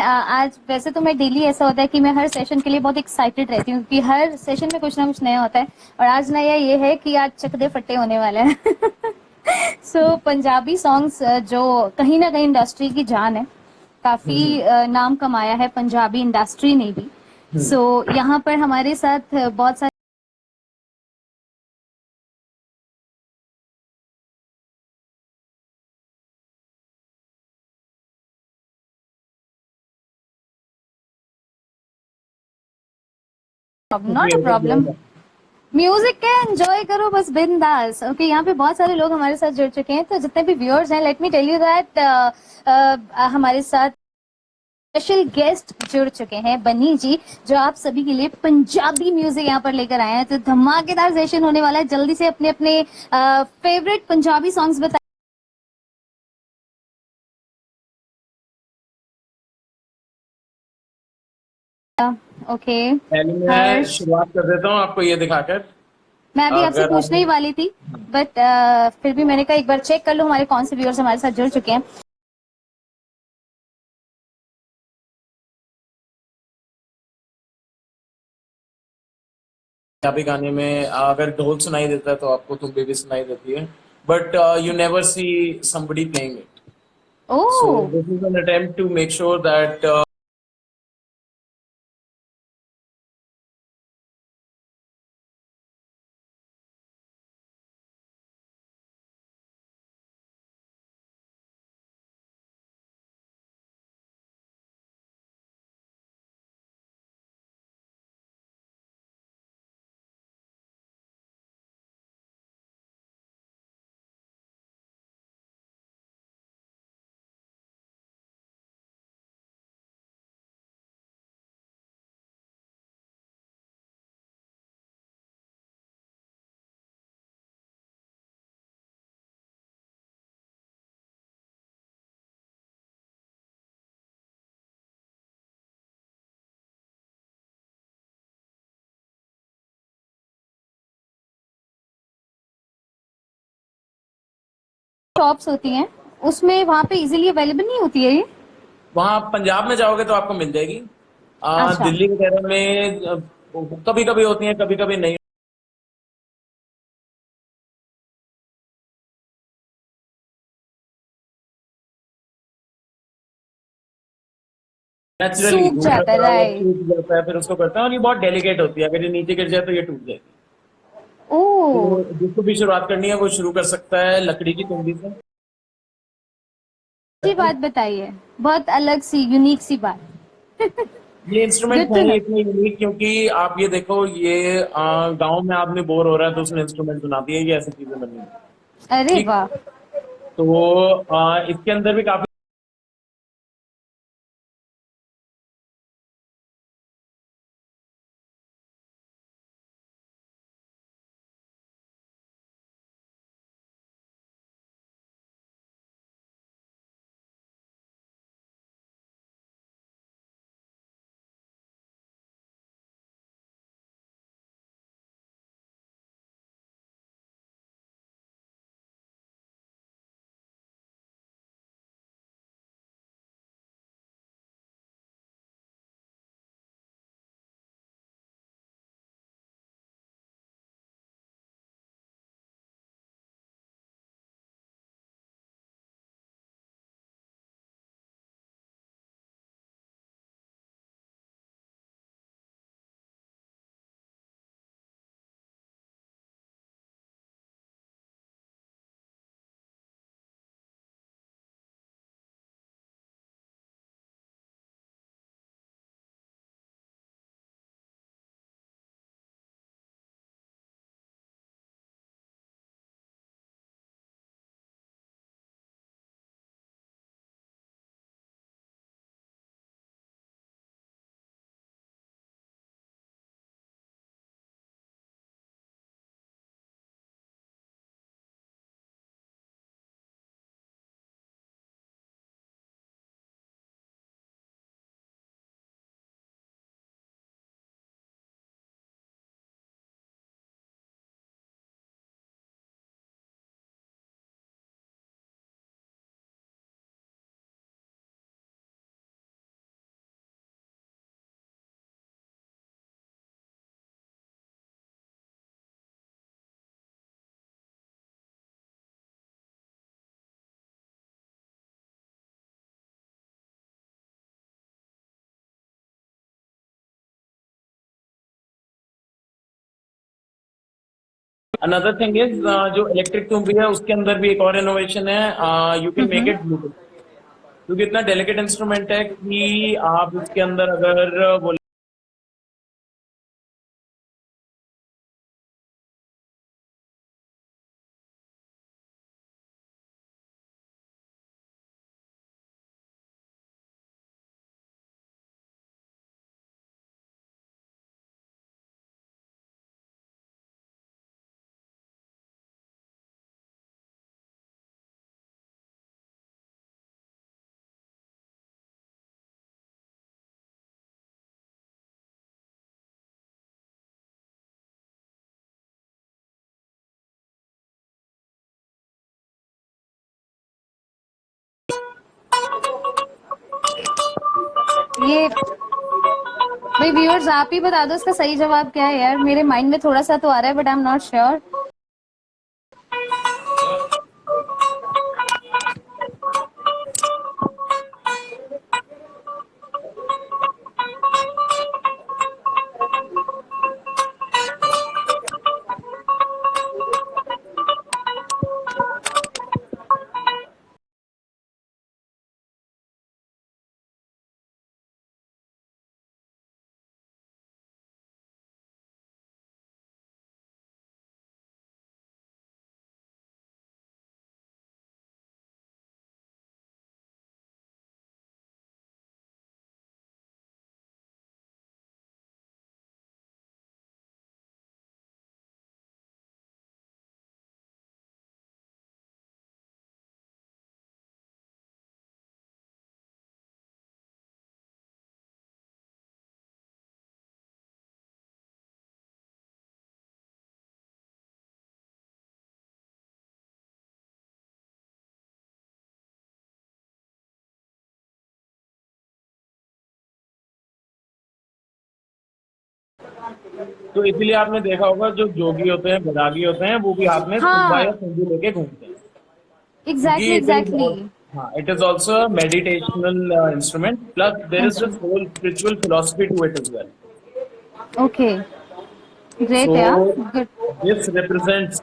आज वैसे तो मैं डेली ऐसा होता है कि मैं हर सेशन के लिए बहुत एक्साइटेड रहती हूँ क्योंकि हर सेशन में कुछ ना कुछ नया होता है। और आज नया ये है कि आज चक दे फट्टे होने वाले हैं। पंजाबी सॉन्ग्स जो कहीं ना कहीं इंडस्ट्री की जान है, काफी हम्म। नाम कमाया है पंजाबी इंडस्ट्री ने भी। हम्म। यहाँ पर हमारे साथ बहुत सारे जी, not a okay, problem. Music के एंजॉय करो बस बिंदास। ओके, यहाँ पे बहुत सारे लोग हमारे साथ जुड़ चुके हैं, तो जितने भी व्यूअर्स हैं, let me tell you that हमारे साथ स्पेशल गेस्ट जुड़ चुके हैं, बनी जी, जो आप सभी के लिए पंजाबी म्यूजिक यहाँ पर लेकर आए हैं। तो धमाकेदार सेशन होने वाला है। जल्दी से अपने अपने फेवरेट पंजाबी सॉन्ग्स बताइए। ओके। पहले मैं हर्ष, शुरुआत कर देता हूँ आपको ये दिखाकर। मैं भी आपसे अगर पूछने आपने ही वाली थी, बट फिर भी मैंने कहा एक बार चेक कर लो हमारे कौन से व्यूअर्स हमारे साथ जुड़ चुके हैं। पंजाबी गाने में अगर ढोल सुनाई देता है तो आपको तुम भी सुनाई देती है, but you never see somebody playing it. So oh, this is an attempt to make sure that shops होती हैं उसमें वहां पे इजीली अवेलेबल नहीं होती है ये? वहाँ पंजाब में जाओगे तो आपको मिल जाएगी। अच्छा। दिल्ली वगैरह में कभी कभी होती है, कभी कभी नहीं। नेचुरली सूख दूसरा जाता है, पड़ा हुआ राइट। टूट जाता है, फिर उसको करते हैं, और ये बहुत डेलिकेट होती है, अगर ये नीचे गिर जाए तो ये टूट जाएगी। ओह, तो जिसको भी शुरुआत करनी है वो शुरू कर सकता है लकड़ी की कुंडी से। अच्छी बात बताइए, बहुत अलग सी यूनिक सी बात। ये इंस्ट्रूमेंट गुड टू है नो। इतने यूनिक क्योंकि आप ये देखो, ये गांव में आदमी बोर हो रहा है तो उसने इंस्ट्रूमेंट सुना दिया, ये ऐसी चीजें बनी हैं। अरे ठीक। वाह। तो इसके अंदर भी काफी अनदर थिंग इज जो इलेक्ट्रिक तुम्बी है उसके अंदर भी एक और इनोवेशन है, you can make hmm. It Bluetooth, क्योंकि इतना डेलिकेट इंस्ट्रूमेंट है कि आप इसके अंदर अगर वो ये भाई व्यूअर्स आप ही बता दो इसका सही जवाब क्या है यार, मेरे माइंड में थोड़ा सा तो आ रहा है but I am not sure. तो इसीलिए आपने देखा होगा जो जोगी होते हैं, बैरागी होते हैं, वो भी हाथ में तुब्बा या हाँ तंबू लेके घूमते हैं, एग्जैक्टली क्योंकि इट एग्जैक्टली। इज, हाँ, it is also meditational instrument, plus there is this instrument. Whole spiritual philosophy to it is well. Okay So great यार good. this represents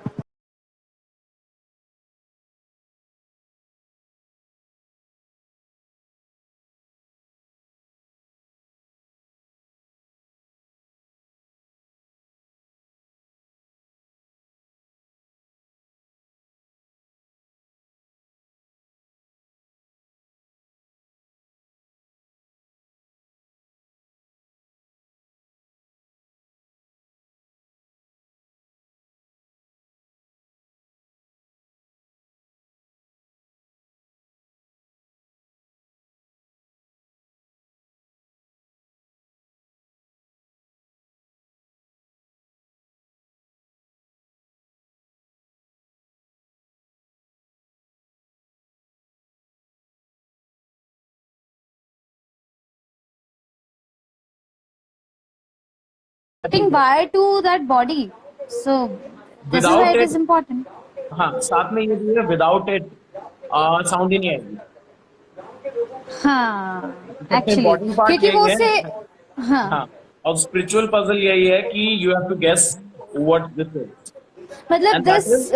Putting wire to that body. So this is why without it it, is important. हाँ, साथ में ये भी है, without it sound ही नहीं आएगी. हाँ सबसे एक्चुअली इम्पोर्टेंट पार्ट क्योंकि वो यही है. उससे हाँ हाँ, और स्पिरिचुअल पजल यही है कि you have to guess what this is, मतलब and that is,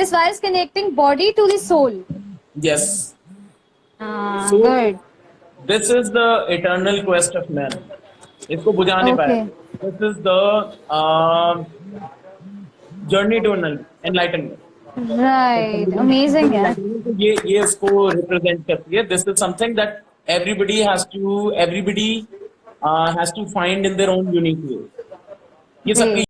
this wire is connecting body to the soul. Yes. हाँ so good. This is the eternal quest of man. इसको बुझा नहीं पाया. Okay this is the journey to enlightenment. Right amazing यार। ये इसको represent करती है. This is something that everybody has to find in their own unique way. ये सबकी great.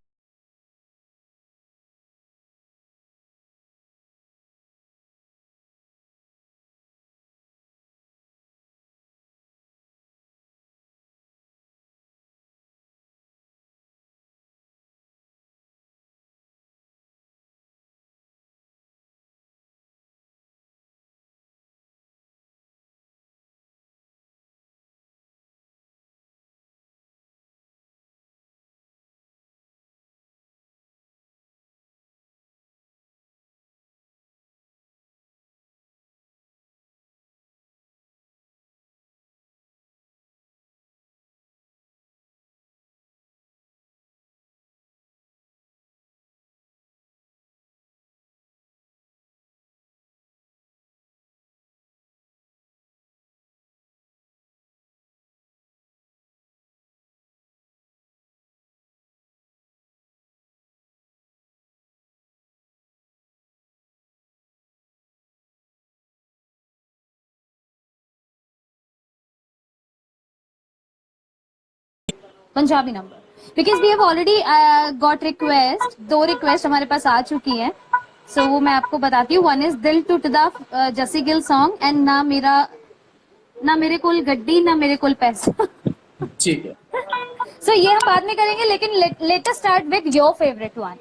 Punjabi number, because we have already got request, 2 request हमारे पास आ चुकी हैं। सो वो मैं आपको बताती हूँ। वन इज दिल टूटदा, जसी गिल सॉन्ग, एंड ना मेरे कोल गड्डी ना मेरे कोल पैसा। ठीक है। सो ये हम बाद में करेंगे, लेकिन let us start with your favourite one.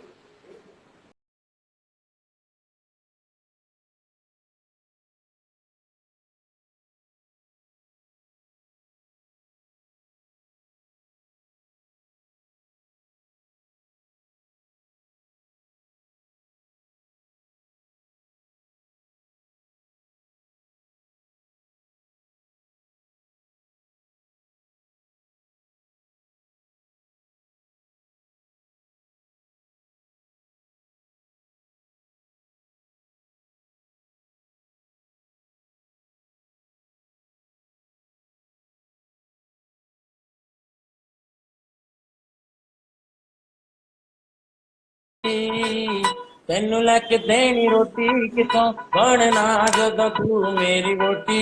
तेनू लैके देनी रोटी कितों बनना जदों तू मेरी रोटी।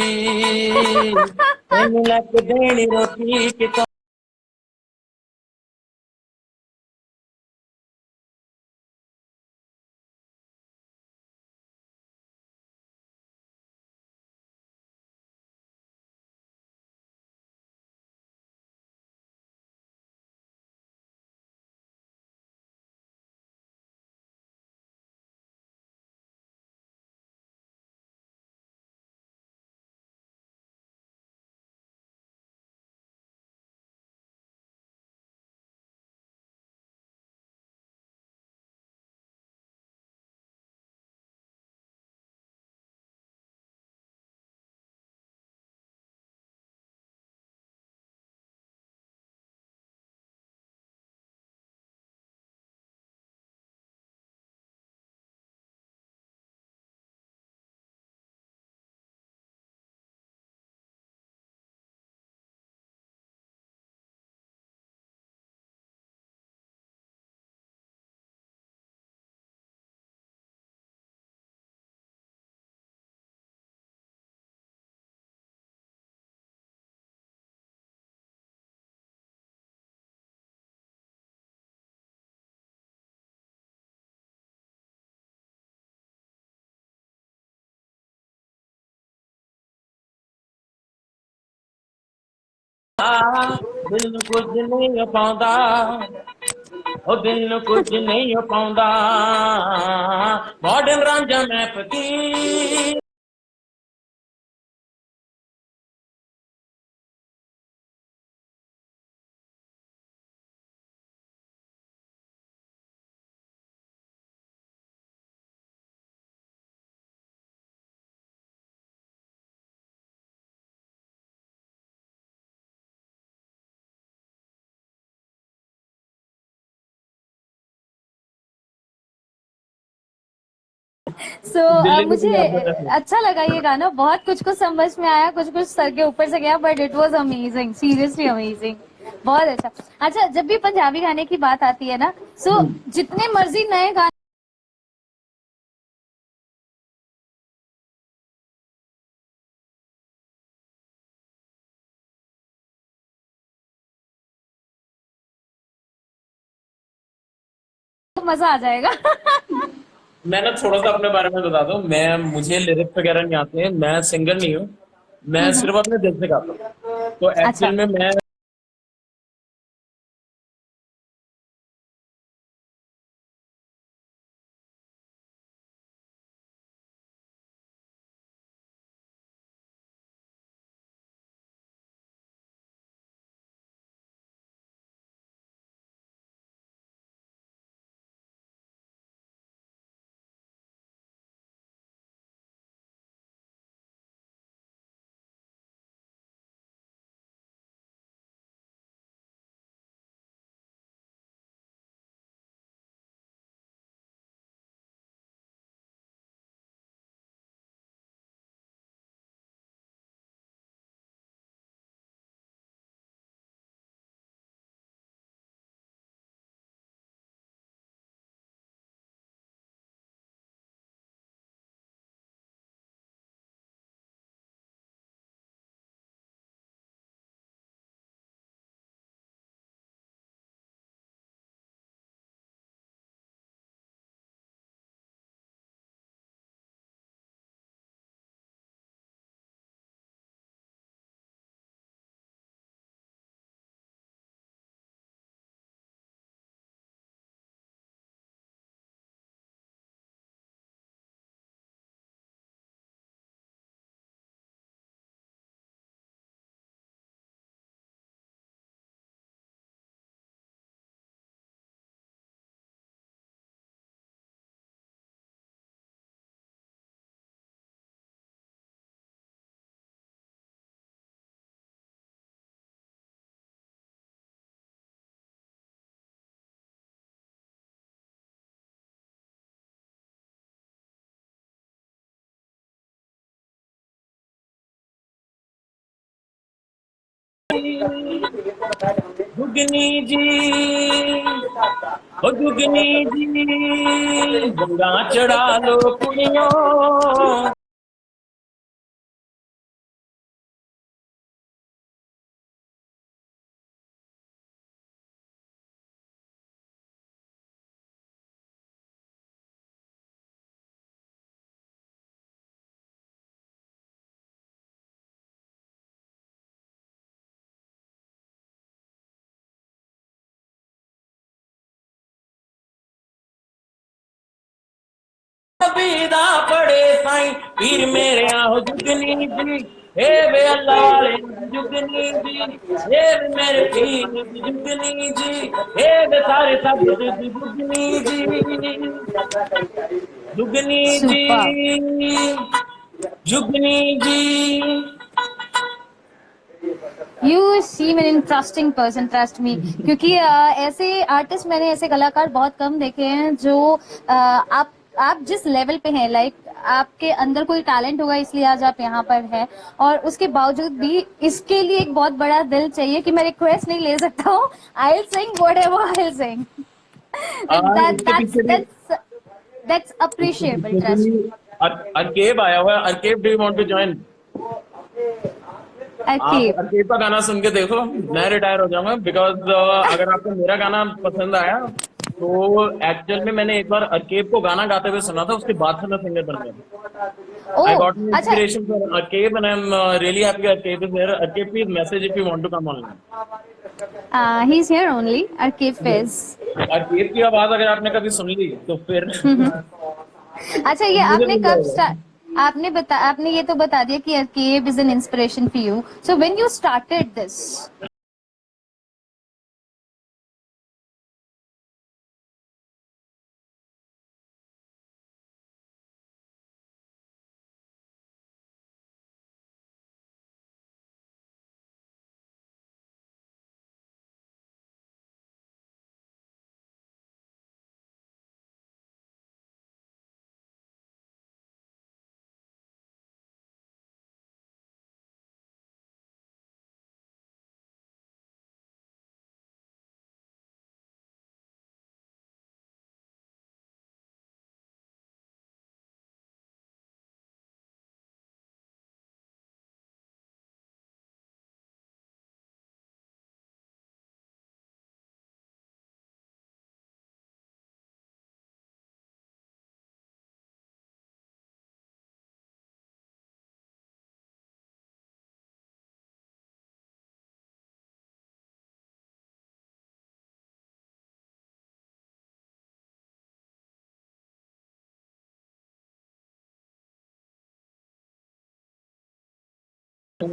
तेनू लैके देनी रोटी कितों। दिल नू कुछ नहीं पाਉਂਦਾ, ओ दिल नू कुछ नहीं पाਉਂਦਾ, मॉडर्न रांझा मैं फकीर। सो दिल्ली में भी मुझे याद है। अच्छा लगा ये गाना, बहुत कुछ कुछ समझ में आया, कुछ कुछ सर के ऊपर से गया, but it was amazing, seriously amazing. बहुत अच्छा। अच्छा, जब भी पंजाबी गाने की बात आती है ना, सो जितने मर्जी नए गाने तो मजा आ जाएगा। मैं ना थोड़ा सा अपने बारे में बता दूं, मैं मुझे लिरिक्स वगैरह नहीं आते हैं, मैं सिंगर नहीं हूँ। मैं सिर्फ अपने दिल से गाता हूँ। तो अच्छा। एक्चुअल में मैं जुगनी जी, ओ जुगनी जी, गंगा चढ़ा लो कुड़ियों। बीदा पड़े साईं पीर मेरे आओ जुगनी जी, हे वे अल्लाह वाले जुगनी जी, हे वे मेरे पीर जुगनी जी, हे वे सारे सब Jugni ji, Jugni ji, super. Jugni ji. You seem an interesting person, trust me. क्योंकि ऐसे आर्टिस्ट, मैंने ऐसे कलाकार बहुत कम देखे हैं जो आप जिस लेवल पे हैं, लाइक आपके अंदर कोई टैलेंट होगा इसलिए आज आप यहाँ पर हैं, और उसके बावजूद भी इसके लिए एक बहुत बड़ा दिल चाहिए कि मैं रिक्वेस्ट नहीं ले सकता हूँ, I will sing whatever I will sing. इसके पीछे भी that's appreciable, trust me. Arkeb आया हुआ है। Arkeb, do you want to join? आप Okay. अरकेब का गाना सुन के देखो, मैं रिटायर हो जाऊंगा। बिकॉज अगर आपको मेरा गाना पसंद आया तो एक्चुअल में मैंने एक बार अरकेब को गाना गाते हुए सुना था, उसके बाद से मैं सिंगर बन गया। I Oh, got an अच्छा। inspiration from Arcade and I'm really happy Arcade is here. Arcade, please message if you want to come online. He's here only. Arcade Fizz. Arcade की आवाज अगर आपने कभी सुन ली तो फिर अच्छा, ये मुझे आपने मिल कब जाएगा। स्टार्ट, आपने ये तो बता दिया कि Arcade is an inspiration for you. So when you started this, we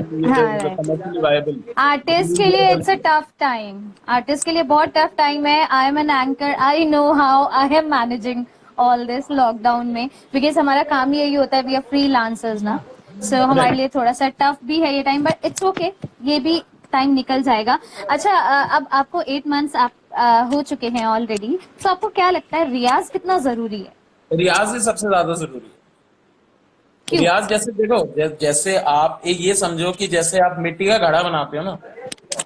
see it हाँ, as right. commercially viable. Artist के लिए it's a tough time, artist के लिए बहुत टफ टाइम है। I am an anchor, I know how I am managing all this lockdown में, because हमारा काम यही होता है, वी आर फ्रीलांसर्स ना, सो हमारे लिए थोड़ा सा टफ भी है ये टाइम, बट इट्स ओके, ये भी टाइम निकल जाएगा। अच्छा, अब आपको 8 मंथ्स आप हो चुके हैं ऑलरेडी, तो आपको क्या लगता है रियाज कितना जरूरी है? रियाज ही सबसे ज्यादा जरूरी है। क्यों? रियाज जैसे देखो, जैसे आप एक ये समझो कि जैसे आप मिट्टी का घड़ा बनाते हो ना,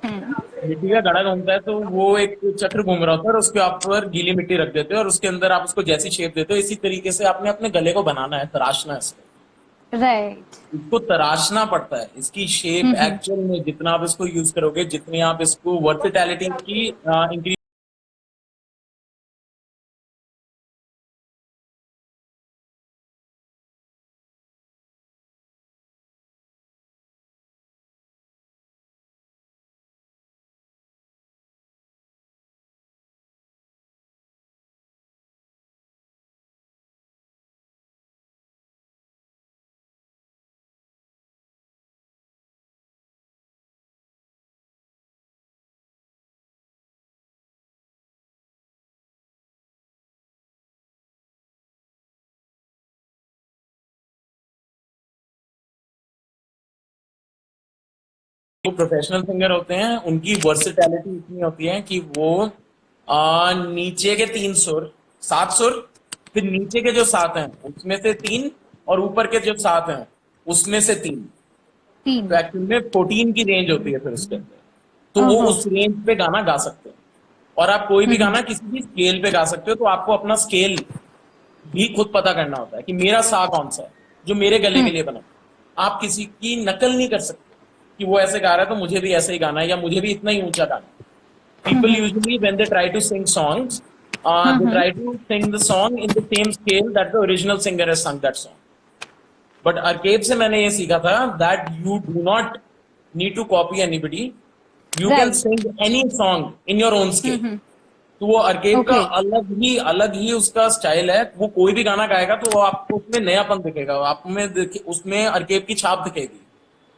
मिट्टी का घड़ा घूमता है तो वो एक चक्र घूम रहा होता है और उसके ऊपर गीली मिट्टी रख देते हो और उसके अंदर आप उसको जैसी शेप देते हो, इसी तरीके से आपने अपने गले को बनाना है, तराशना है इसको। राइट। इसको तराशना पड़ता है, इसकी शेप एक्चुअल में जितना आप इसको यूज करोगे, जितनी आप इसको वर्सेटैलिटी की इंक्रीज जो प्रोफेशनल सिंगर होते हैं उनकी वर्सेटैलिटी इतनी होती है कि वो नीचे के 3 सुर, 7 सुर, फिर नीचे के जो 7 हैं उसमें से 3 और ऊपर के जो 7 हैं उसमें से 3, 14। तो एक्चुअल में 14 की रेंज होती है फिर उसके अंदर। तो वो ओहो। उस रेंज पे गाना गा सकते हैं। और आप कोई भी हम्म। गाना किसी भी स्केल पे गा सकते हो, तो आपको अपना स्केल भी खुद पता करना होता है कि मेरा सा कौन सा है जो मेरे गले के हम्म। लिए बना। आप किसी की नकल नहीं कर सकते कि वो ऐसे गा रहा है तो मुझे भी ऐसे ही गाना है या मुझे भी इतना ही ऊंचा गाना है। People hmm. usually, when they try to sing songs, they hmm. try to sing the song in the same scale that the original singer has sung that song. But arcade से मैंने ये सीखा था that you do not need to copy anybody. You can right. sing any song in your own scale. हम्म। तो वो अर्केब का okay. अलग ही उसका स्टाइल है। वो कोई भी गाना गाएगा तो वो आपको उसमें नयापन दिखेगा, आप में उसमें अर्केब की छाप दिखेगी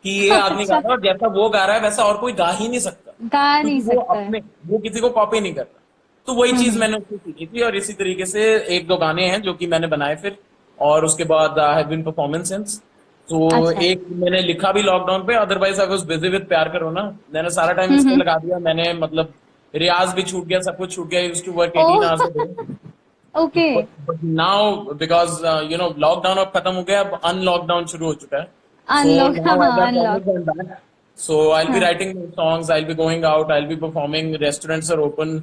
कि ये आदमी गा अच्छा, रहा है और जैसा वो गा रहा है वैसा और कोई गा ही नहीं सकता, गा नहीं क्योंकि वो सकता है। अपने वो किसी को कॉपी नहीं करता। तो वही चीज हम्म। मैंने उससे सीखी थी और इसी तरीके से एक दो गाने हैं जो कि मैंने बनाए फिर। और उसके बाद I have been performance since. तो अच्छा। एक मैंने लिखा भी लॉकडाउन पे, otherwise I was busy with प्यार करो ना। मैंने सारा टाइम इस पे हम्म। लगा दिया। मैंने मतलब रियाज भी छूट गया, सब कुछ छूट गया। यूज्ड टू वर्क ओ। 18 hours a day. Okay. But now because lockdown अब खत्म हो गया, अब अनलॉकडाउन शुरू हो चुका है। सो अनलॉक, हाँ नाउ हाँ, as I unlock. Promised I am back. So I'll be हाँ। writing new songs, I'll be going out, I'll be performing, restaurants are open.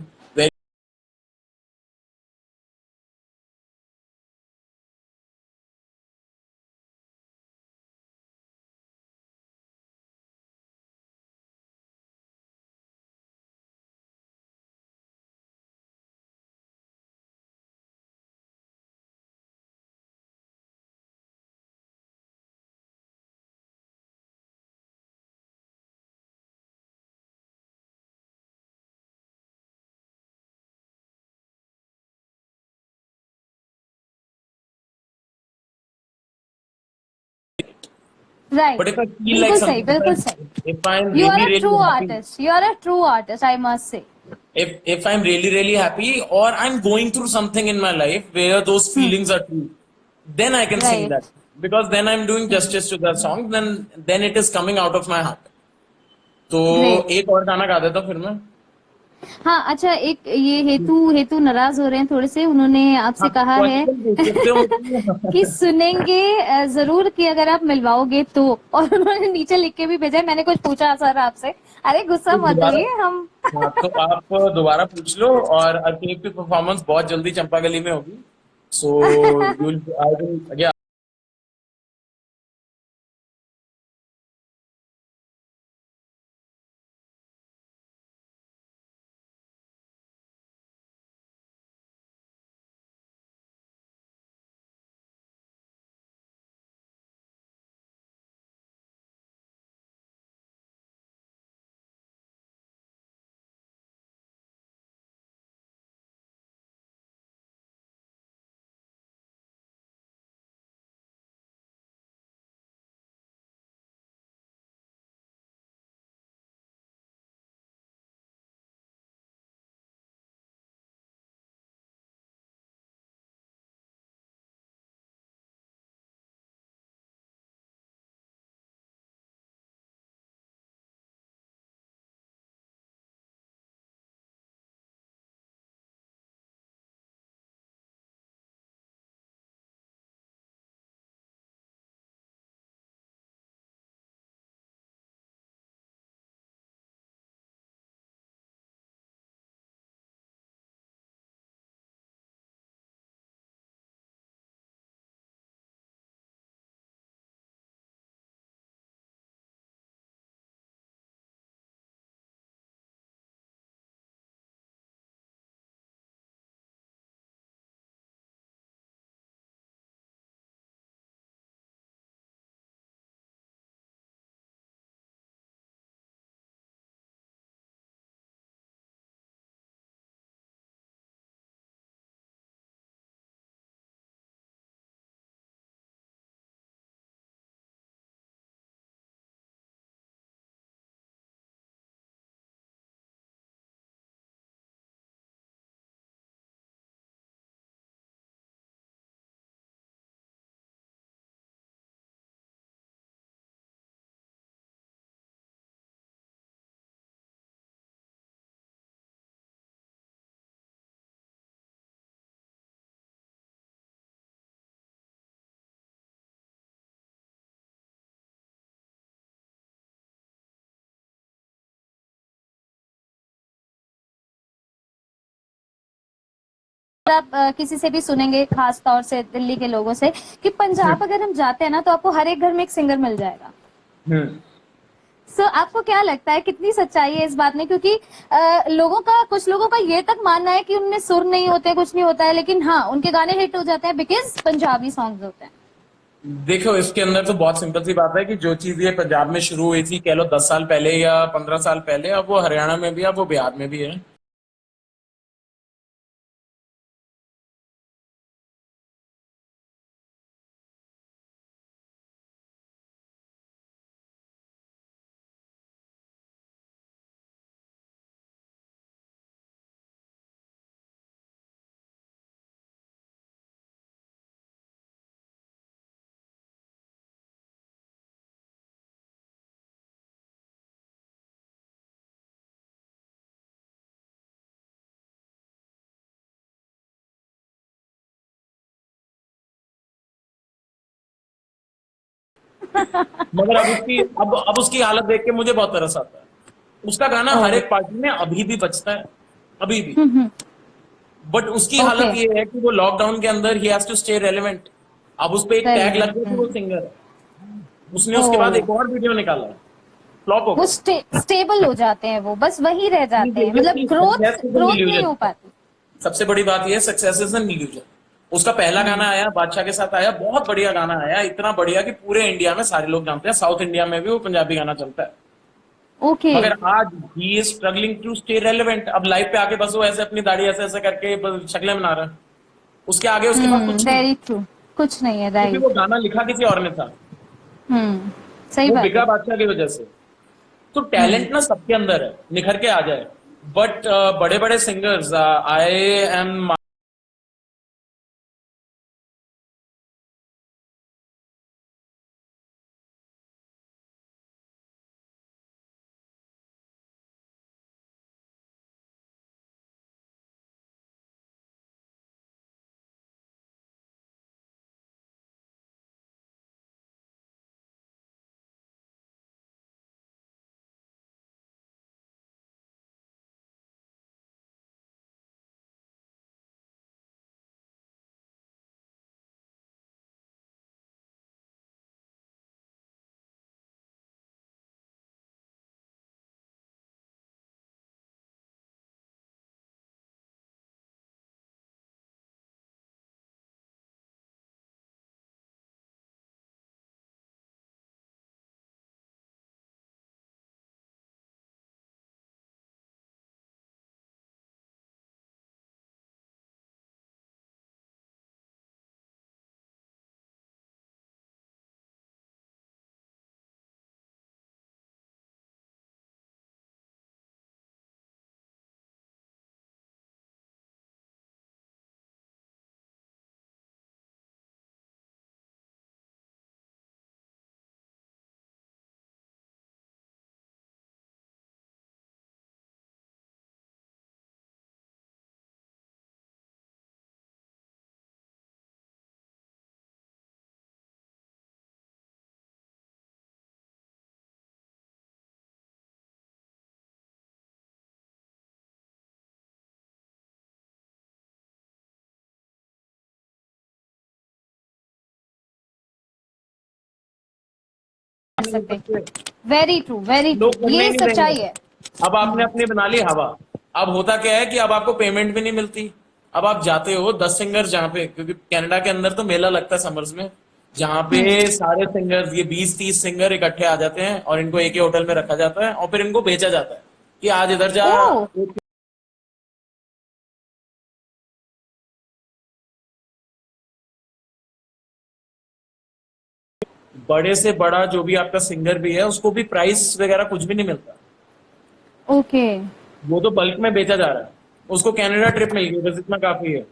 Right. But if I feel like बिल्कुल सही, something, बिल्कुल सही। if I'm you are really a true really happy, artist, you are a true artist, I must say. if I'm really really happy or I'm going through something in my life where those feelings are true, then I can sing that, right. because then I'm doing justice to that song. Then it is coming out of my heart. तो great. एक और गाना गा देता हूँ फिर मैं। हाँ, अच्छा, एक ये हेतु हेतु नाराज हो रहे हैं थोड़े से, उन्होंने आपसे हाँ, कहा है क्वेश्चन पूछ सकते हो कि मुझसे। सुनेंगे जरूर कि अगर आप मिलवाओगे तो। और उन्होंने नीचे लिख के भी भेजा है, मैंने कुछ पूछा सर आपसे। अरे गुस्सा तो मत दोबारा, होइए हम। हाँ तो आप दोबारा पूछ लो। और अर्केब की परफॉर्मेंस बहुत जल्दी चंपा गली में होगी। सो यूल आई विल आप किसी से भी सुनेंगे, खास तौर से दिल्ली के लोगों से, कि पंजाब अगर हम जाते हैं ना तो आपको हर एक घर में एक सिंगर मिल जाएगा। हम्म। सो आपको क्या लगता है कितनी सच्चाई है इस बात में? क्योंकि कुछ लोगों का ये तक मानना है कि उनमें सुर नहीं होते, कुछ नहीं होता है, लेकिन हाँ उनके गाने हिट हो जाते हैं बिकॉज पंजाबी सॉन्ग्स होते हैं। देखो, इसके अंदर तो बहुत सिंपल सी बात है कि जो चीज ये पंजाब में शुरू हुई थी, कह लो 10 साल पहले या 15 साल पहले, अब वो हरियाणा में भी है, अब वो बिहार में भी है। मगर अब उसकी हालत देख के मुझे बहुत तरस आता है। उसका गाना हर एक पार्टी में अभी भी बजता है, अभी भी। बट उसकी ओके। हालत ये है कि वो लॉकडाउन के अंदर ही हैज टू स्टे रेलेवेंट। अब उस पे एक टैग लग गया कि वो सिंगर है। उसने उसके बाद एक और वीडियो निकाला, फ्लॉप हो वो गया। स्टेबल हो जाते हैं, वो बस वही रह जाते हैं, मतलब ग्रोथ ग्रोथ नहीं हो पाती। सबसे बड़ी बात यह, सक्सेस इज एन इल्यूजन। उसका पहला गाना आया, बादशाह के साथ आया, बहुत बढ़िया गाना आया, इतना बढ़िया कि पूरे इंडिया में सारे लोग जानते हैं। साउथ इंडिया में भी वो पंजाबी गाना चलता है। ओके। मगर आज he is struggling to stay relevant. अब लाइव पे आके बस वो ऐसे अपनी दाढ़ी ऐसे ऐसे करके बस शक्लें बना रहा है। उसके आगे उसके पास कुछ नहीं, वेरी ट्रू। कुछ नहीं है, क्योंकि वो राइट। गाना लिखा किसी और ने था। सही वो बात बिगा है। बादशाह की वजह से। तो टैलेंट ना सबके अंदर है, निखर के आ जाए। बट बड़े बड़े सिंगर्स, आई एम सकते। वेरी ट्रू, वेरी ट्रू, लोग करने ही ये नहीं सच्चाई देंगे। है। अब आपने अपनी बना ली हवा। अब होता क्या है कि अब आपको पेमेंट भी नहीं मिलती। अब आप जाते हो 10 सिंगर जहाँ पे, क्योंकि कनाडा के अंदर तो मेला लगता है समर्स में, जहाँ पे सारे सिंगर्स, ये 20-30 सिंगर इकट्ठे आ जाते हैं और इनको एक ही होटल में रखा जाता है और फिर इनको बेचा जाता है कि आज इधर जा। ओह। बड़े से बड़ा जो भी आपका सिंगर भी है, उसको भी प्राइस वगैरह कुछ भी नहीं मिलता। ओके। वो तो बल्क में बेचा जा रहा है। उसको कनाडा ट्रिप मिल गई, बस इतना काफी है।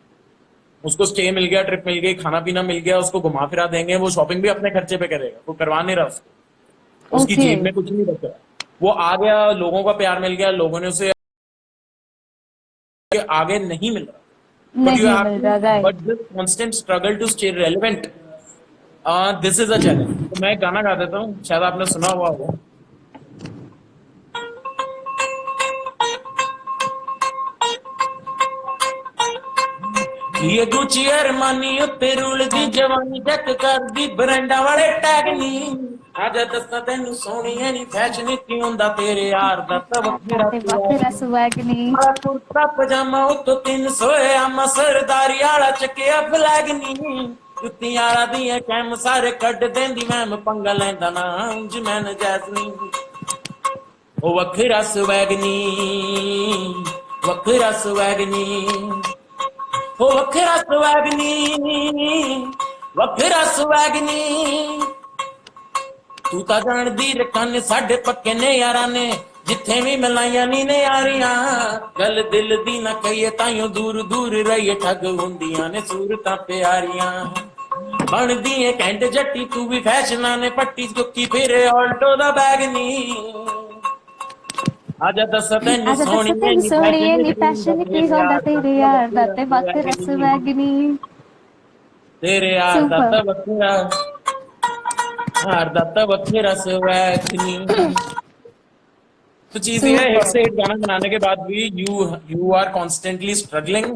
उसको स्टे मिल गया, ट्रिप मिल गई, खाना पीना मिल गया, उसको घुमा फिरा देंगे, वो शॉपिंग भी अपने खर्चे पे करेगा, वो करवा नहीं रहा उसको। उसकी ओके। जेब में कुछ नहीं बचा। वो आ गया, लोगों का प्यार मिल गया, लोगों ने उसे आगे नहीं मिल रहा। बट यू नहीं हैव मिल टू, रहा, but right. This constant struggle to stay relevant, this is a challenge. तो मैं एक गाना गा देता हूँ, शायद आपने सुना हुआ होगा। ये गुची अरमानी उत्ते रुलदी जवानी चेक करदी ब्रांडा वाले टैग नी आजा दस्ता तेनू सोहणीए नी फैशन की हुंदा तेरे यार दा तवक्केरा ते बखेरा सुवैगनी मारा कुर्ता पजामा उत्तो 300 आमा सरदारी आला चक्किया फ्लैग नी जुत्तियां आला दियां कैम सारे कड्ड देंदी मैम पंगा लैंदा ना इंज मैन जैसनी ओ वखेरा सुवैगनी वखेरा सुवैगनी ओ वखेरा सुवैगनी वखेरा सुवैगनी तू ता जानदी रखन साडे पक्के ने यारां ने जिथे भी मिलाइया नी ने यारियां गल दिल दी ना कहिए ताइयों दूर दूर रहिए ठग हुंदियां ने सूरतां प्यारियां बनदी है कैंट जट्टी तू भी फैशना ने पट्टी चुक्की फिरे ऑल्टो दा बैग नी आजा दस तेन आजा सोहणी दस सोहणीए नी फैशन की हुंदा तेरे यार दा ते बखेरा सुवैगनी तेरे यार दा सुपर वखेरा यार दा वखेरा सुवैगनी तो चीज ये है हिट से सुपर हिट गाना बनाने के बाद भी you are constantly struggling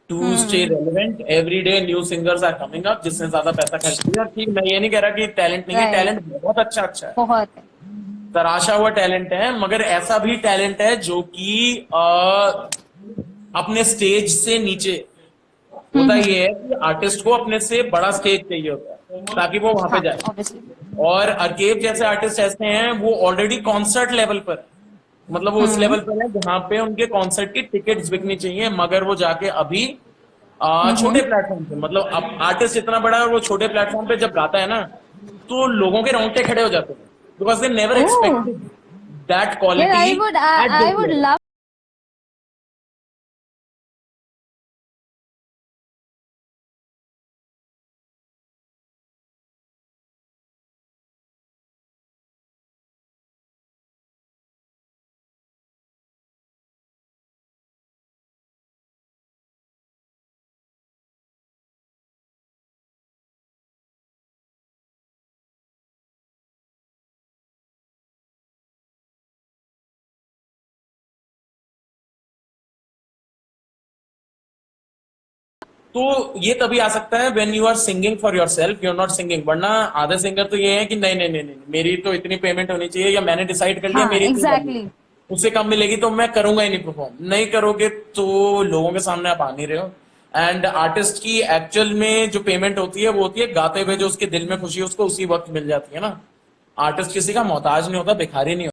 to stay relevant every day new singers are coming up जिसने ज्यादा पैसा खर्च किया ठीक मैं ये नहीं कह रहा कि टैलेंट नहीं है राइट टैलेंट बहुत अच्छा है बहुत है तराशा हुआ टैलेंट है मगर ऐसा भी टैलेंट है जो कि अपने स्टेज से नीचे होता ये है कि आर्टिस्ट को अपने से बड़ा स्टेज चाहिए होता है ताकि वो वहां पे हाँ जाए ऑब्वियसली और अरकेब जैसे आर्टिस्ट ऐसे हैं वो ऑलरेडी कॉन्सर्ट लेवल पर है। मतलब वो उस लेवल पर है जहाँ पे उनके कॉन्सर्ट की टिकट्स बिकनी चाहिए मगर वो जाके अभी छोटे प्लेटफॉर्म पे मतलब अब आर्टिस्ट इतना बड़ा है और वो छोटे प्लेटफॉर्म पे जब गाता है ना तो लोगों के रोंगटे खड़े हो जाते हैं because they never oh expected that यार quality at I this would level love तो ये तभी आ सकता है when you are singing for yourself you are not singing वरना आधे सिंगर तो ये है कि नहीं मेरी तो इतनी पेमेंट होनी चाहिए या मैंने डिसाइड कर लिया हाँ मेरी इतनी वैल्यू एग्जैक्टली उससे कम मिलेगी तो मैं करूंगा ही नहीं परफॉर्म नहीं करोगे तो लोगों के सामने आप आ नहीं रहे हो एंड आर्टिस्ट की एक्चुअल में जो पेमेंट होती है वो होती है गाते हुए जो उसके दिल में खुशी है उसको उसी वक्त मिल जाती है ना आर्टिस्ट किसी का मोहताज नहीं होता भिखारी नहीं होता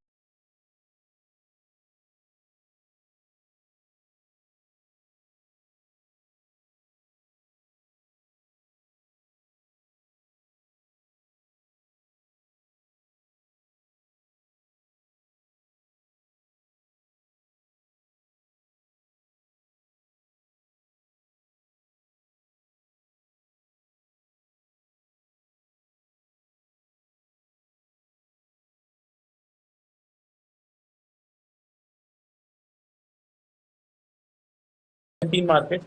मार्केट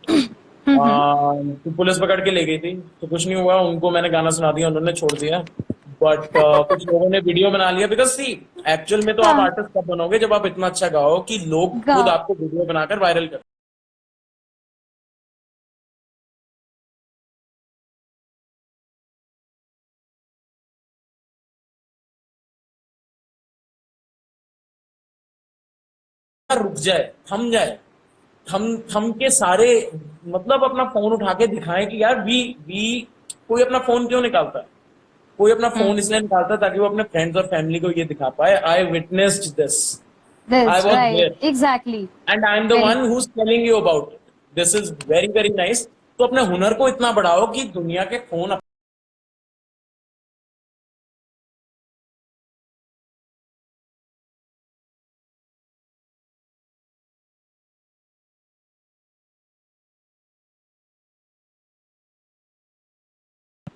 तो पुलिस पकड़ के ले गई थी तो कुछ नहीं हुआ उनको मैंने गाना सुना दिया उन्होंने छोड़ दिया बट कुछ लोगों ने वीडियो बना लिया बिकॉज सी एक्चुअल में तो आप हाँ आर्टिस्ट कब बनोगे जब आप इतना अच्छा गाओ कि लोग खुद गाओ आपको वीडियो बनाकर वायरल कर रुक जाए थम जाए थम थम के सारे मतलब अपना फोन उठा के दिखाएं कि यार वी कोई अपना फोन क्यों निकालता है कोई अपना फोन इसलिए निकालता है ताकि वो अपने फ्रेंड्स और फैमिली को ये दिखा पाए I witnessed this I this was right there exactly and I am the very one who is telling you about it this is very very nice तो अपने हुनर को इतना बढ़ाओ कि दुनिया के फोन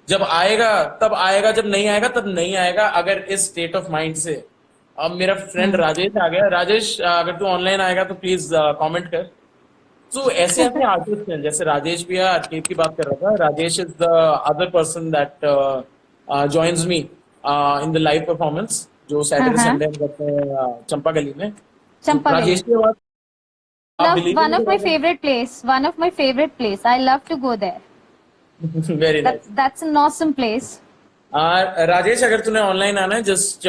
जब आएगा जब नहीं आएगा तब नहीं आएगा अगर इस स्टेट ऑफ माइंड से अब मेरा फ्रेंड राजेश आ गया राजेश अगर तू ऑनलाइन आएगा तो प्लीज कमेंट कर तो ऐसे ऐसे आर्टिस्ट हैं जैसे राजेश भी है अर्केब की बात कर रहा था Rajesh is the other person that joins me in the live performance जो हाँ सैटरडे हाँ संडे हम करते हैं चंपा गली में तो चंपा गली राजेश के बाद आप Love believe one of my नहीं favorite place. One of my favorite place. I love to go there. करोगे। Very nice. That's an awesome place. Rajesh, अगर तूने ऑनलाइन आना है, जस्ट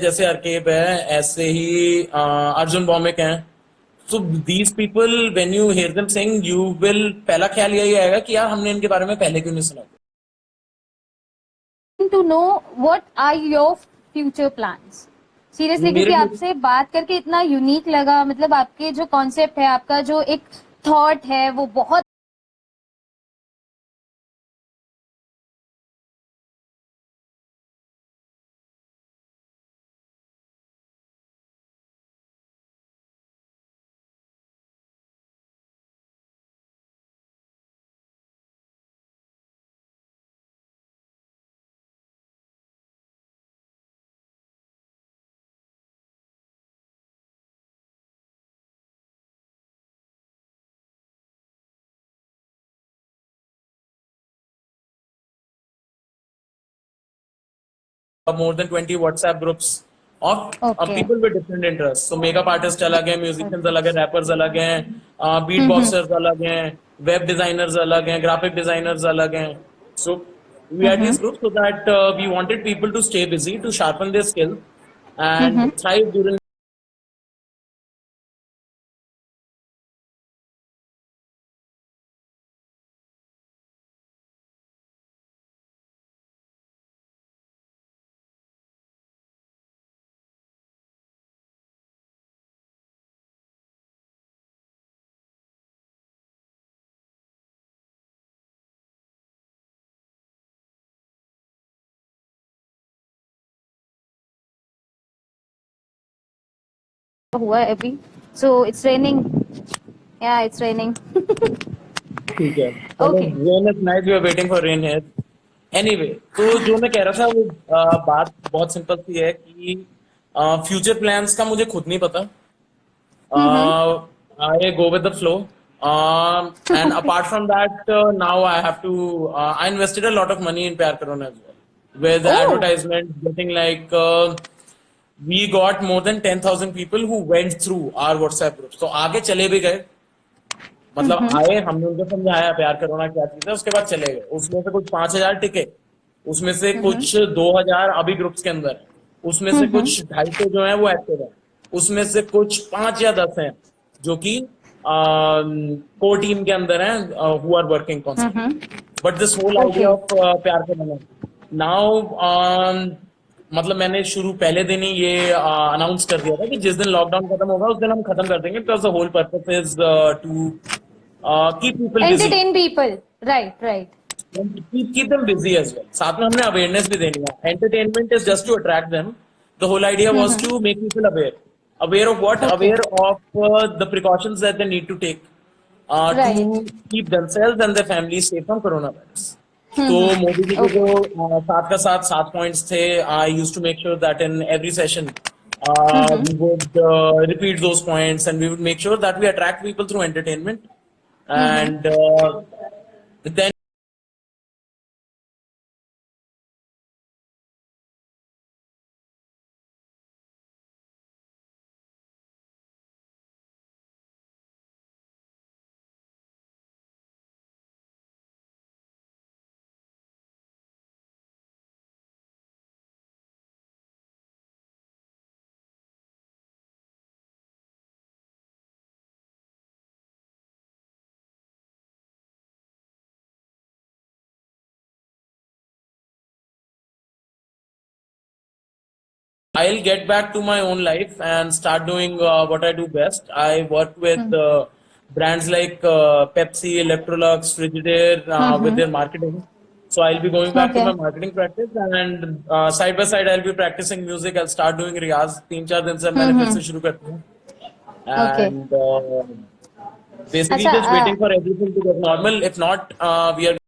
जैसे अर्केब है, ऐसे ही अर्जुन बॉम्बे हैं। So these people, when you hear them sing, you will, पहला ख्याल यही आएगा कि यार हमने इनके बारे में पहले क्यों नहीं सुना। To know what are your future plans. Seriously, मेरे क्योंकि आपसे बात करके इतना यूनिक लगा, मतलब आपके जो कॉन्सेप्ट है, आपका जो एक थॉट है, वो बहुत more than 20 WhatsApp groups of Okay. people with different interests. So makeup artists अलग हैं, musicians अलग हैं, rappers अलग हैं, beatboxers अलग हैं, web designers अलग हैं, graphic designers अलग हैं. So we had these groups so that we wanted people to stay busy, to sharpen their skills and thrive during हुआ है अभी. So it's raining. Yeah, it's raining. ठीक है। Okay. Rain is nice, we are waiting for rain here. Anyway, तो जो मैं कह रहा था वो बात बहुत सिंपल सी है कि फ्यूचर प्लान्स का मुझे खुद नहीं पता। I go with the flow. And apart from that, now I have to. I invested a lot of money in Pyar Karona as well, with Oh. advertisement, getting like. We got more than 10,000 people who went through our WhatsApp group. So आगे चले भी गए, मतलब आए, हमने उनको समझाया प्यार करोना क्या चीज है, उसके बाद चले गए। उसमें से कुछ 5,000 टिके, उसमें से कुछ 2,000 अभी ग्रुप्स के अंदर है, उसमें से कुछ 250 जो है वो एक्टिव है, उसमें से कुछ 5 या 10 हैं जो कि कोर टीम के अंदर हैं, who are working constantly. But this whole idea of प्यार करोना नाउ, मतलब मैंने शुरू पहले दिन ही ये अनाउंस कर दिया था कि जिस दिन लॉकडाउन खत्म होगा उस दिन हम खत्म कर देंगे, because the whole purpose is to keep people busy, Entertain people. Right, right. keep them busy as well. साथ में हमने अवेयरनेस भी देनी है। Entertainment is just to attract them, the whole idea was to make people aware of what, aware of the precautions that they need to take to keep themselves and their families safe from corona virus. तो मोदी जी के जो साथ का साथ 7 points थे, I used to make sure that in every session we would repeat those points and we would make sure that we attract people through entertainment and then I'll get back to my own life and start doing what I do best. I work with brands like Pepsi, Electrolux, Frigidaire with their marketing. So I'll be going back to Okay. my marketing practice and side by side I'll be practicing music. I'll start doing रियाज 3-4 दिन से मैंने फिर से शुरू कर दिया Okay. and basically अच्छा just waiting for everything to get normal. If not, we are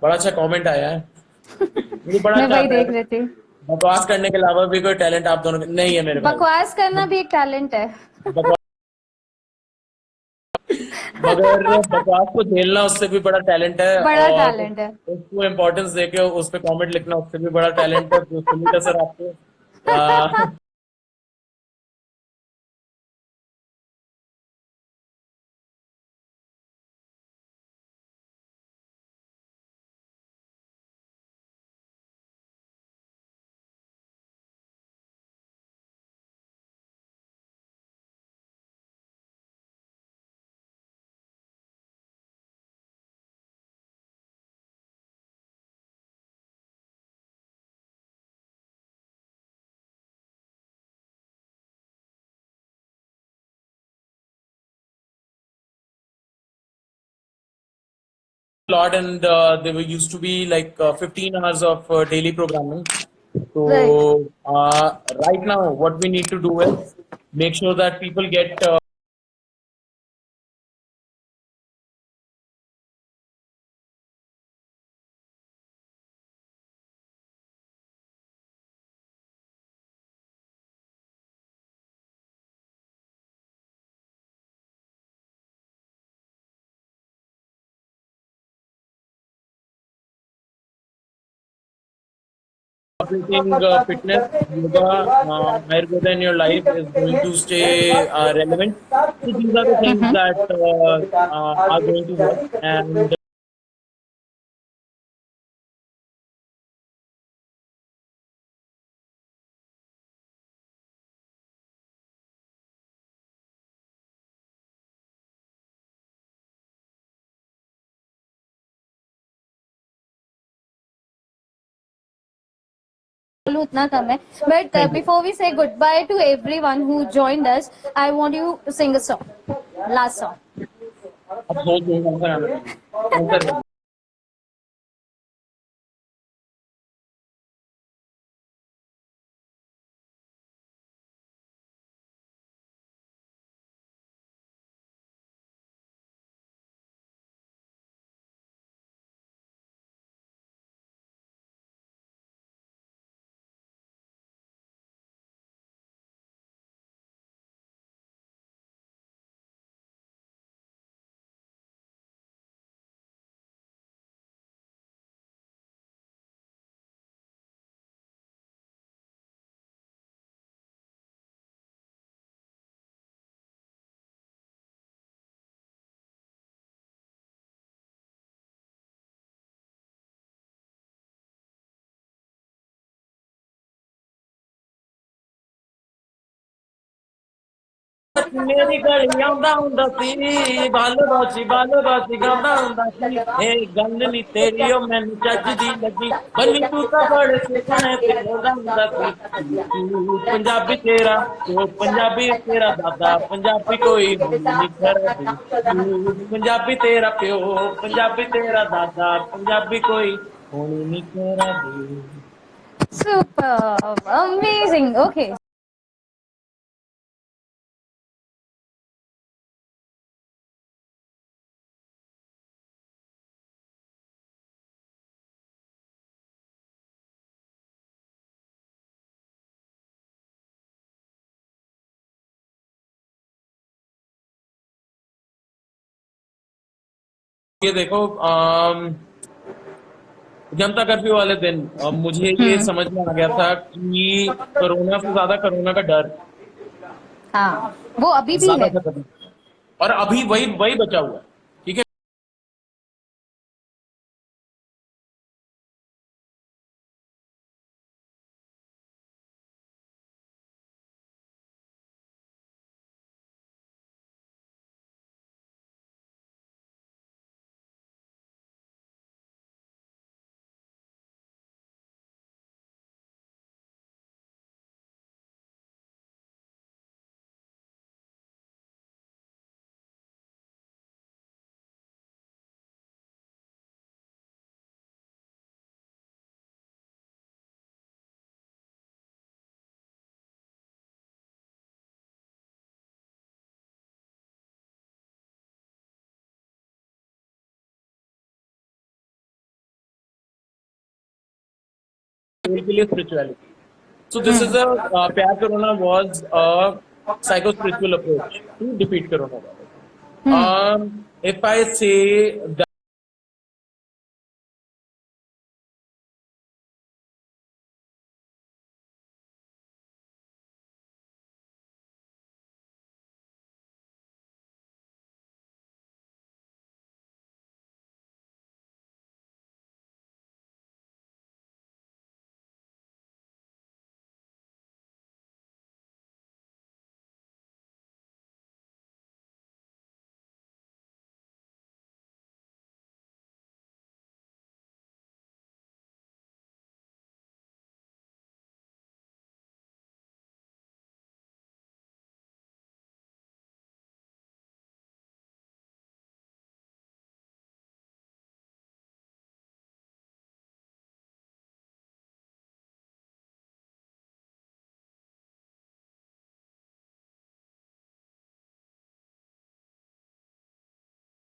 बड़ा अच्छा कमेंट आया है मुझे बड़ा मैं अच्छा वही आता देख है रही थी। बकवास करने के अलावा भी कोई टैलेंट आप दोनों में नहीं है मेरे भाई बकवास करना भी एक टैलेंट है। बकवास मगर बकवास को झेलना उससे भी बड़ा टैलेंट है बड़ा और टैलेंट है। उसको इम्पोर्टेंस देके उस पर कमेंट लिखना उससे भी बड़ा टैलेंट है तो सुनीता सर आपको आ, lot and there were used to be like 15 hours of daily programming. Right. So right now, what we need to do is make sure that people get operating fitness, yoga, Ayurveda in your life is going to stay relevant. So these are the things that are going to work. And उतना कम है but thank you. Before we say good bye to everyone who joined us I want you to sing a song last song अब सोच रहे हैं कौन सा गाना गाएंगे। कौन सा गाएंगे? मेरी गली आंदा हुंदा सी बालो बाची गांदा हुंदा सी ए गल नी तेरी ओ मैनू जज दी लगी बनी तू तां बड़े सुखने ते रोंदा हुंदा सी तू पंजाबी तेरा ओ पंजाबी तेरा दादा पंजाबी कोई होनी नी कर दी तू पंजाबी तेरा प्यो पंजाबी तेरा दादा पंजाबी कोई होनी नी कर दी सुपर अमेजिंग ओके ये देखो जनता कर्फ्यू वाले दिन मुझे ये समझ में आ गया था कि कोरोना से ज्यादा कोरोना का डर हाँ वो अभी भी ज्यादा है खतरनाक और अभी वही वही बचा हुआ है ठीक है सोल के लिए spirituality. So this is a प्यार corona was a psycho spiritual approach to defeat coronavirus. If I say that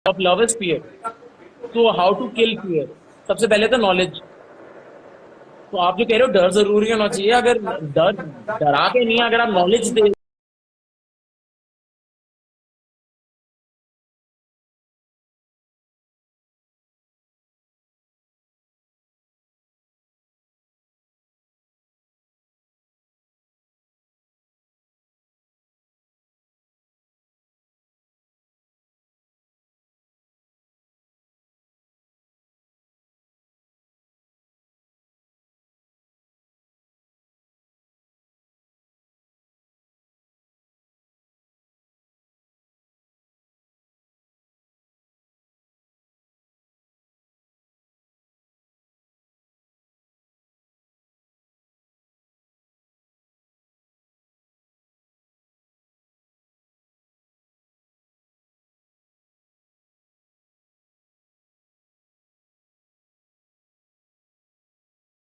of love is fear. So how to kill fear? सबसे पहले तो नॉलेज. तो आप जो कह रहे हो डर जरूरी होना चाहिए, अगर डर डरा के नहीं, अगर आप नॉलेज दे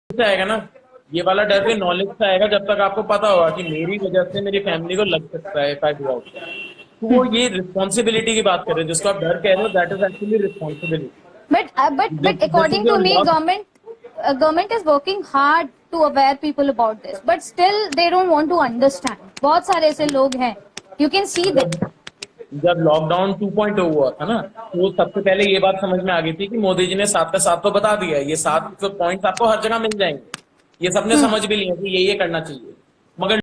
से आएगा ना, ये वाला डर भी नॉलेज से आएगा जब तक आपको पता होगा कि मेरी वजह से मेरी फैमिली को लग सकता है इफ आई डू आउट. तो वो ये रिस्पॉन्सिबिलिटी की बात कर रहे हो, जिसको आप डर कह रहे हो, that is actually responsibility. But this according is to your me, loss. government is working hard to aware people about this, but still they don't want to understand. बहुत सारे ऐसे लोग हैं, you can see them. जब lockdown 2.0 हुआ था ना, तो सबसे पहले ये बात समझ में आ गई थी कि मोदी जी ने 7 पे 7 तो बता दिया है, ये 7 पॉइंट्स आपको हर जगह मिल जाएंगे. ये सबने समझ भी लिया कि ये करना चाहिए, मगर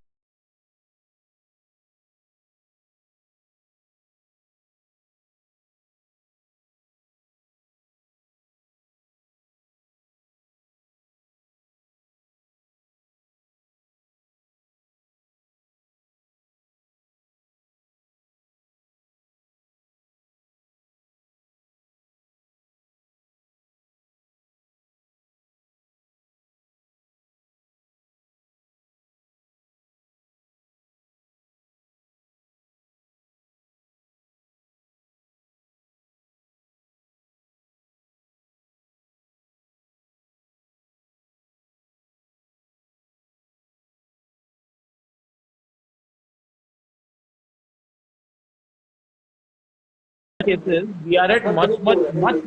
cases we are at much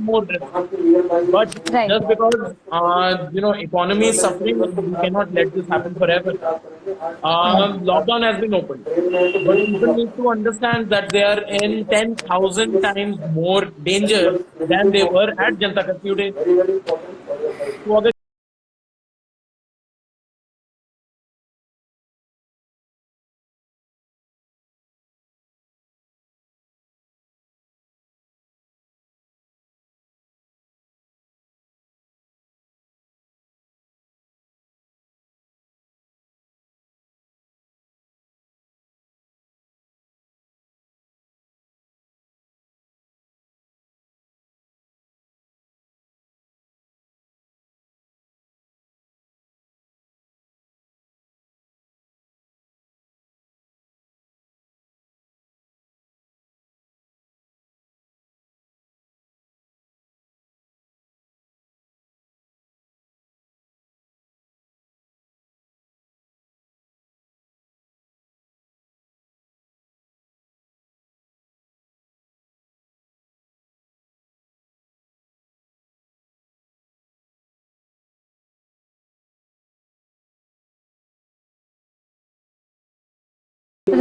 more risk. But Right. just because economy is suffering, we cannot let this happen forever. Lockdown has been opened, but people need to understand that they are in 10,000 times more danger than they were at Janata Curfew Day. तो अगर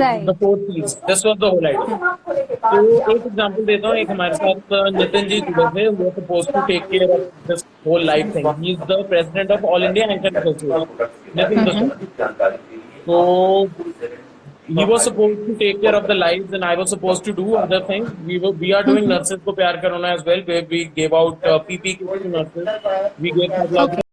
Right. the four P's. This was the whole idea. तो एक example देता हूँ, एक हमारे साथ नितिन जी जुड़े थे, वो suppose to take care of this whole life thing. He is the president of all India anchor association, Nitin दसों. तो he was supposed to take care of the lives and I was supposed to do other things. We are doing nurses को प्यार करना as well, where we gave out PP kits to nurses. We gave psychological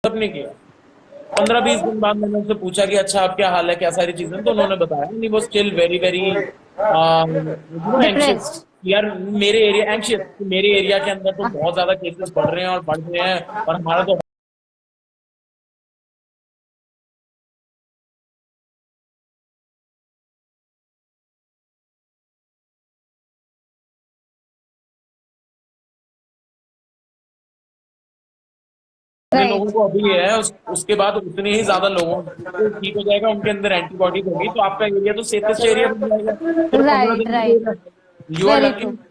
नहीं किया. 15-20 दिन बाद मैंने उनसे पूछा कि अच्छा आप क्या हाल है, क्या सारी चीजें, तो उन्होंने बताया ही वो स्टिल वेरी वेरी एंशियस. यार मेरे एरिया एंशियस, मेरे एरिया के अंदर तो बहुत ज्यादा केसेस बढ़ रहे हैं और बढ़ रहे हैं और हमारा तो जितने लोगों को अभी है उसके बाद उतने ही ज्यादा लोगों को ठीक हो जाएगा, उनके अंदर एंटीबॉडीज होगी, तो आपका एरिया तो सेफेस्ट एरिया बन जाएगा. Right, right. You are Very lucky. true.